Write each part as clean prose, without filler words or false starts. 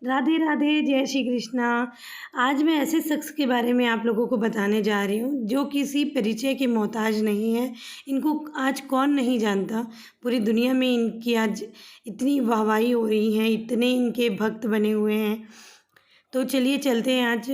राधे राधे, जय श्री कृष्णा। आज मैं ऐसे शख्स के बारे में आप लोगों को बताने जा रही हूँ जो किसी परिचय के मोहताज नहीं है। इनको आज कौन नहीं जानता। पूरी दुनिया में इनकी आज इतनी वाहवाही हो रही है, इतने इनके भक्त बने हुए हैं। तो चलिए चलते हैं आज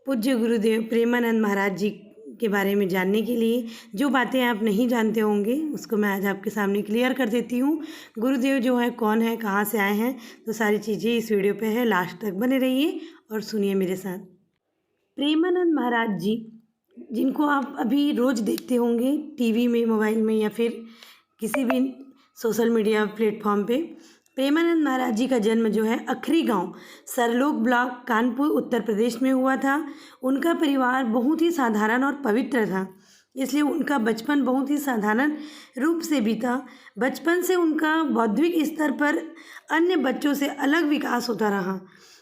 पूज्य गुरुदेव प्रेमानंद महाराज जी के बारे में जानने के लिए। जो बातें आप नहीं जानते होंगे उसको मैं आज आपके सामने क्लियर कर देती हूँ। गुरुदेव जो है कौन है, कहाँ से आए हैं, तो सारी चीज़ें इस वीडियो पे है। लास्ट तक बने रहिए और सुनिए मेरे साथ। प्रेमानंद महाराज जी, जिनको आप अभी रोज़ देखते होंगे टीवी में, मोबाइल में या फिर किसी भी सोशल मीडिया प्लेटफॉर्म पे। प्रेमानंद महाराज जी का जन्म जो है अखरी गांव, सरलोक ब्लॉक, कानपुर, उत्तर प्रदेश में हुआ था। उनका परिवार बहुत ही साधारण और पवित्र था, इसलिए उनका बचपन बहुत ही साधारण रूप से बीता। बचपन से उनका बौद्धिक स्तर पर अन्य बच्चों से अलग विकास होता रहा।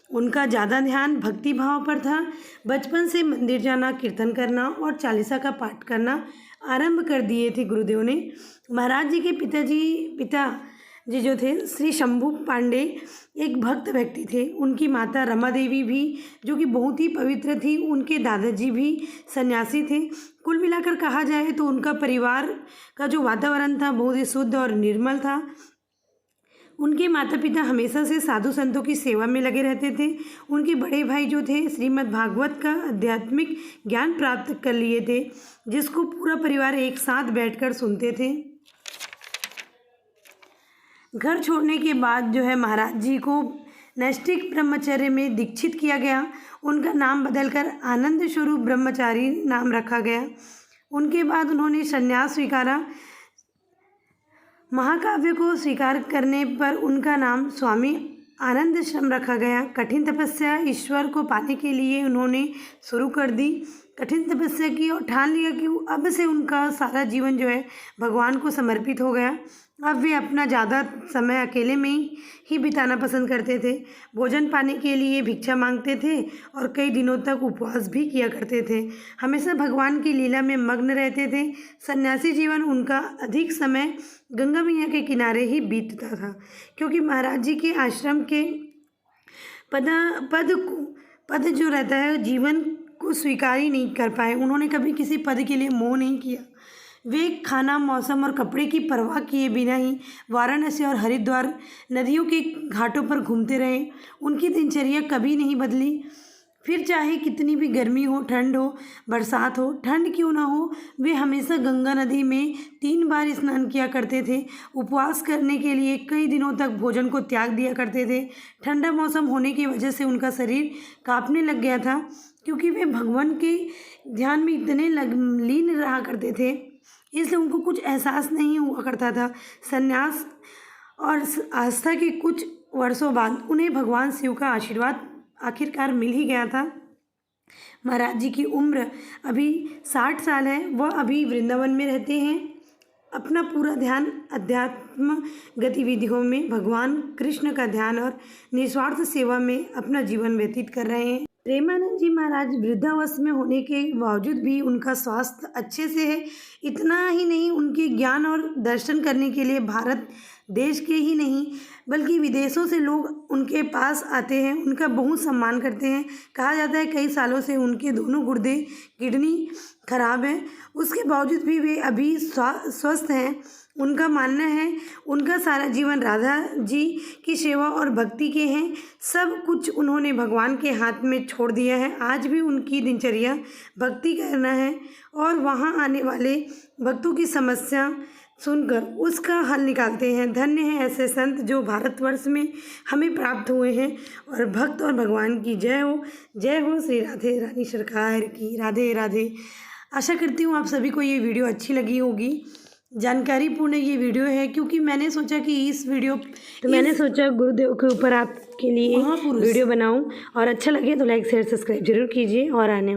उनका ज़्यादा ध्यान भक्ति भाव पर था। बचपन से मंदिर जाना, कीर्तन करना और चालीसा का पाठ करना आरंभ कर दिए थे गुरुदेव ने। महाराज जी के पिता जी जो थे श्री शंभू पांडे एक भक्त व्यक्ति थे। उनकी माता रमा देवी भी जो कि बहुत ही पवित्र थी। उनके दादाजी भी सन्यासी थे। कुल मिलाकर कहा जाए तो उनका परिवार का जो वातावरण था बहुत ही शुद्ध और निर्मल था। उनके माता पिता हमेशा से साधु संतों की सेवा में लगे रहते थे। उनके बड़े भाई जो थे श्रीमद् भागवत का आध्यात्मिक ज्ञान प्राप्त कर लिए थे, जिसको पूरा परिवार एक साथ बैठकर सुनते थे। घर छोड़ने के बाद जो है महाराज जी को नैष्ठिक ब्रह्मचर्य में दीक्षित किया गया। उनका नाम बदलकर आनंद स्वरूप ब्रह्मचारी नाम रखा गया। उनके बाद उन्होंने संन्यास स्वीकारा। महाकाव्य को स्वीकार करने पर उनका नाम स्वामी आनंदाश्रम रखा गया। कठिन तपस्या ईश्वर को पाने के लिए उन्होंने शुरू कर दी। कठिन तपस्या की और ठान लिया कि अब से उनका सारा जीवन जो है भगवान को समर्पित हो गया। अब वे अपना ज़्यादा समय अकेले में ही बिताना पसंद करते थे। भोजन पाने के लिए भिक्षा मांगते थे और कई दिनों तक उपवास भी किया करते थे। हमेशा भगवान की लीला में मग्न रहते थे। सन्यासी जीवन उनका अधिक समय गंगा मैया के किनारे ही बीतता था, क्योंकि महाराज जी के आश्रम के पद जो रहता है जीवन को स्वीकार ही नहीं कर पाए। उन्होंने कभी किसी पद के लिए मोह नहीं किया। वे खाना, मौसम और कपड़े की परवाह किए बिना ही वाराणसी और हरिद्वार नदियों के घाटों पर घूमते रहे। उनकी दिनचर्या कभी नहीं बदली। फिर चाहे कितनी भी गर्मी हो, ठंड हो, बरसात हो, ठंड क्यों ना हो, वे हमेशा गंगा नदी में 3 बार स्नान किया करते थे। उपवास करने के लिए कई दिनों तक भोजन को त्याग दिया करते थे। ठंडा मौसम होने की वजह से उनका शरीर कांपने लग गया था, क्योंकि वे भगवान के ध्यान में इतने लीन रहा करते थे, इसलिए उनको कुछ एहसास नहीं हुआ करता था। संन्यास और आस्था के कुछ वर्षों बाद उन्हें भगवान शिव का आशीर्वाद आखिरकार मिल ही गया था। महाराज जी की उम्र अभी 60 साल है। वह अभी वृंदावन में रहते हैं। अपना पूरा ध्यान अध्यात्म गतिविधियों में भगवान कृष्ण का ध्यान और निस्वार्थ सेवा में अपना जीवन व्यतीत कर रहे हैं। प्रेमानंद जी महाराज वृद्धावस्था में होने के बावजूद भी उनका स्वास्थ्य अच्छे से है। इतना ही नहीं, उनके ज्ञान और दर्शन करने के लिए भारत देश के ही नहीं बल्कि विदेशों से लोग उनके पास आते हैं, उनका बहुत सम्मान करते हैं। कहा जाता है कई सालों से उनके दोनों गुर्दे, किडनी खराब है, उसके बावजूद भी वे अभी स्वस्थ हैं। उनका मानना है उनका सारा जीवन राधा जी की सेवा और भक्ति के हैं। सब कुछ उन्होंने भगवान के हाथ में छोड़ दिया है। आज भी उनकी दिनचर्या भक्ति करना है और वहाँ आने वाले भक्तों की समस्या सुनकर उसका हल निकालते हैं। धन्य है ऐसे संत जो भारतवर्ष में हमें प्राप्त हुए हैं। और भक्त और भगवान की जय हो, जय हो। श्री राधे रानी सरकार की। राधे राधे। आशा करती हूँ आप सभी को ये वीडियो अच्छी लगी होगी। जानकारीपूर्ण ये वीडियो है, क्योंकि मैंने सोचा कि मैंने सोचा गुरुदेव के ऊपर आपके लिए वीडियो बनाऊं, और अच्छा लगे तो लाइक शेयर सब्सक्राइब जरूर कीजिए। और आने